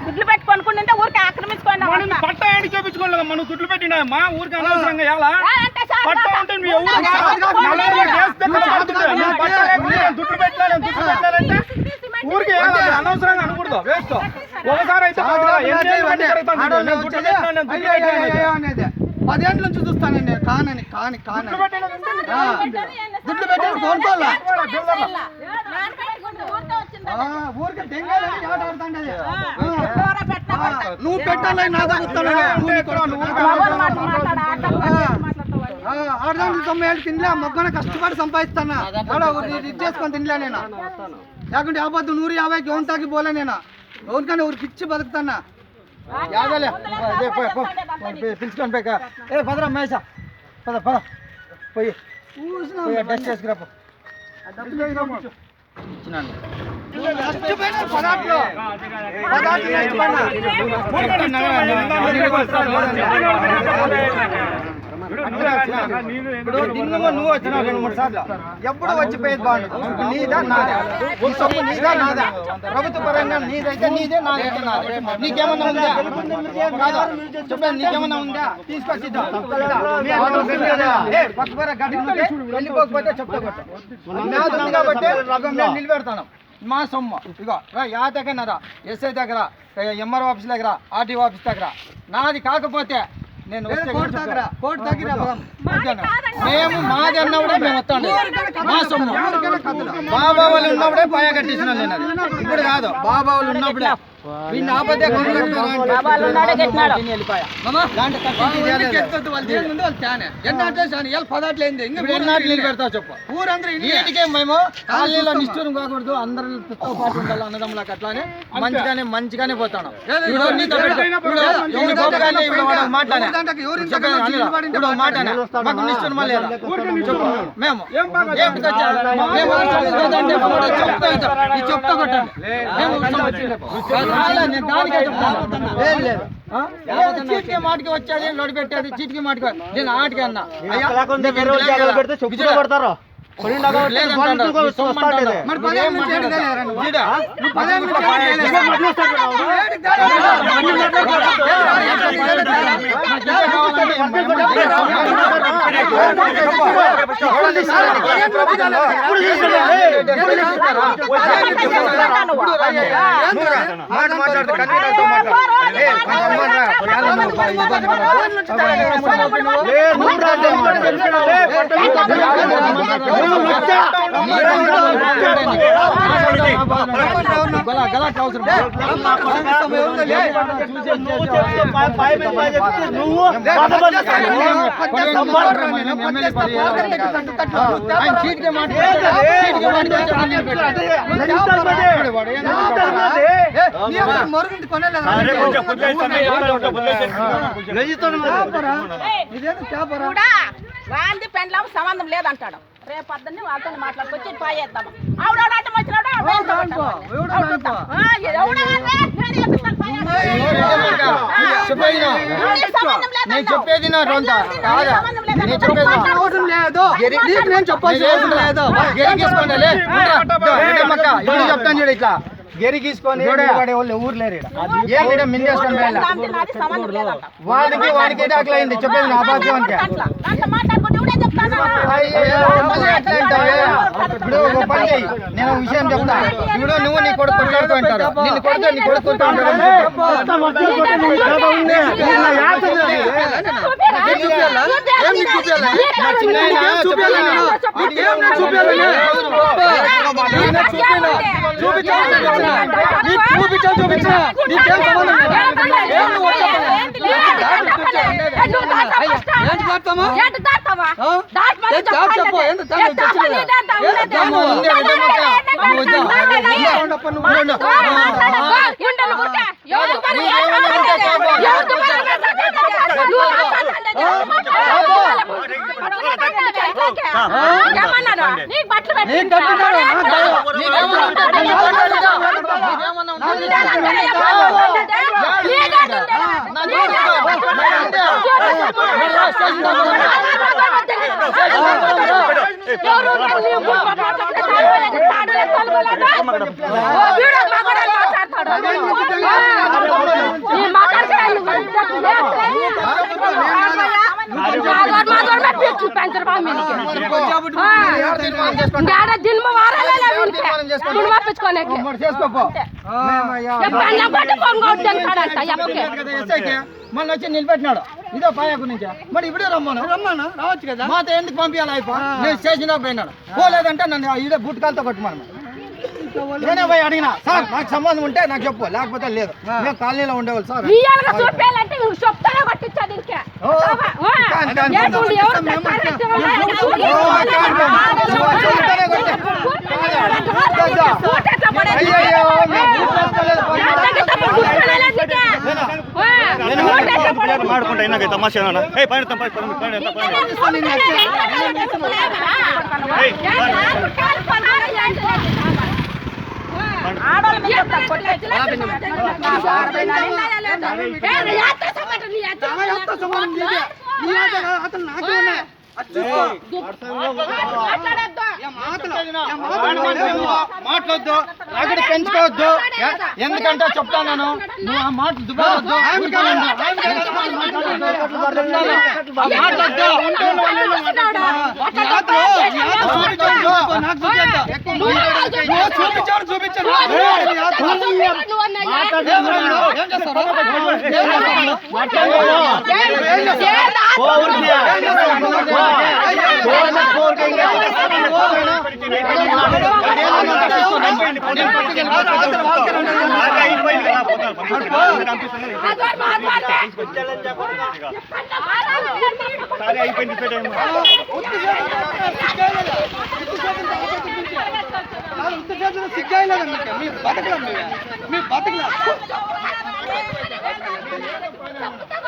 గుడ్లు పెట్టుకొనుకుంటే ఊరికి ఆక్రమించుకోండి. పట్ట ఏంటి చూపించుకోలేదు మనం గుడ్లు పెట్టినా మా ఊరికి అనవసరంగా ఎలా పట్ట ఉంటే మీ ఊరు దుడ్లు పెట్టాలంటే ఊరికి అనవసరంగా అనకూడదు. వేస్ట్ ఒకసారి అయితే 10 ఏళ్ళ నుంచి చూస్తాను నేను కానని గుడ్లు పెట్టాను కోరుకోవాలా ఊరికి దెంగాలని ఆట ఆడుతుండేది. నువ్వు పెట్టాలి నా తగ్గుతాను ఆడదాంట్లో 9 ఏళ్ళు తినలే మొగ్గన కష్టపడి సంపాదిస్తాను ఇది చేసుకొని తినలే నేను లేకుంటే ఆపద్దు 150కి ఓన్ పోలే నేను ఎవరికైనా ఊరికి ఇచ్చి బతుకుతానా పిలుచుకొని పోయి ఏ పదరా మహేష పద పద పోయి టెస్ట్ చేసుకురా నువ్వు వచ్చినావు 2-3 సార్లు ఎప్పుడు వచ్చిపోయేది బాగుంటుంది. నీదా నాదా ఈ సొమ్ము నీదా నాదా ప్రభుత్వ పరంగా నీదైతే నీదే నాదైతే నాదే. నీకేమన్నా ఉందా కాదా చెప్పాను నీకేమన్నా ఉందా తీసుకొచ్చి పక్కపర గడ్డి వెళ్ళిపోకపోతే చెప్తా ఉంది కాబట్టి నేను నిలబెడతాను. మా సొమ్ము ఇగో యా దగ్గర ఎస్ఐ దగ్గర ఎంఆర్ఓ ఆఫీస్ దగ్గర ఆర్టీఓ ఆఫీస్ దగ్గర నాది కాకపోతే నేను మేము మాది అన్నప్పుడే మేము వస్తాను. మా సొమ్ము బాబా వాళ్ళు ఉన్నప్పుడే పాయ కట్టించిన నేను అది ఇప్పుడు కాదు. బాబా వాళ్ళు ఉన్నప్పుడే వీళ్ళు ఆపదే నిలబెడతావు చెప్పు ఊరందరూ ఇంటికే మేము కాలనీలో నిష్ఠూరం కాకూడదు అందరితో పాటు ఉండాలి అన్నదమ్ములకు అట్లానే మంచిగానే పోతాను. మాట్లాడే మాకు నిష్ఠూరమా లేదా మేము చెప్తా కొట్టండి చీటికి మాటికి వచ్చేది లోడి పెట్టేది చీటికి మాటికి నేను ఆటికి అన్నా పడతారు వాంది పెండ్లాము సంబంధం లేదంటాడు. రేపు పొద్దున్నే వాళ్ళతో మాట్లాడుకొచ్చి పాయేస్తాము. ఆవిడ వచ్చినాడు నేను చెప్పేది చెప్తాను చూడు ఇట్లా గెరి గీసుకొని ఊర్లేరు వాడికి అట్లా అయింది చెప్పేది నా బాధ్యం అంటే ఇప్పుడు ఒక పని చేయి నేను విషయం చెప్తా ఇప్పుడు నువ్వు నీ కొడుకు కొట్లాడుతూ ఉంటారు నిన్ను కొడితే నీ కొడుకు ఏమన్నా మొన్న వచ్చి నిలబెట్టినాడు ఇదో పాయ గురించి మరి ఇప్పుడే రమ్మను రావచ్చు కదా మాతో ఎందుకు పంపించాలి అయిపో నేను స్టేషన్ పోయినాడు పోలేదంటే నన్ను ఈడే బుట్కాలతో కొట్టుమాను నేనే పోయి అడిగినా సార్ నాకు సంబంధం ఉంటే నాకు చెప్పు లేకపోతే లేదు మేము కాలనీలో ఉండేవాళ్ళు సార్ ಮಾಡ್ಕೊಂಡ ಏನಾಗೈತೆ ತಮಾಷೆ అతను నాకే ఉన్నాయి మాట్లాడద్దు అక్కడ పెంచుకోవద్దు ఎందుకంటే చెప్తాను నేను నువ్వు ఆ మాట దుబ్బవద్దు సిగ్గాయలేదండి మీ బతకలా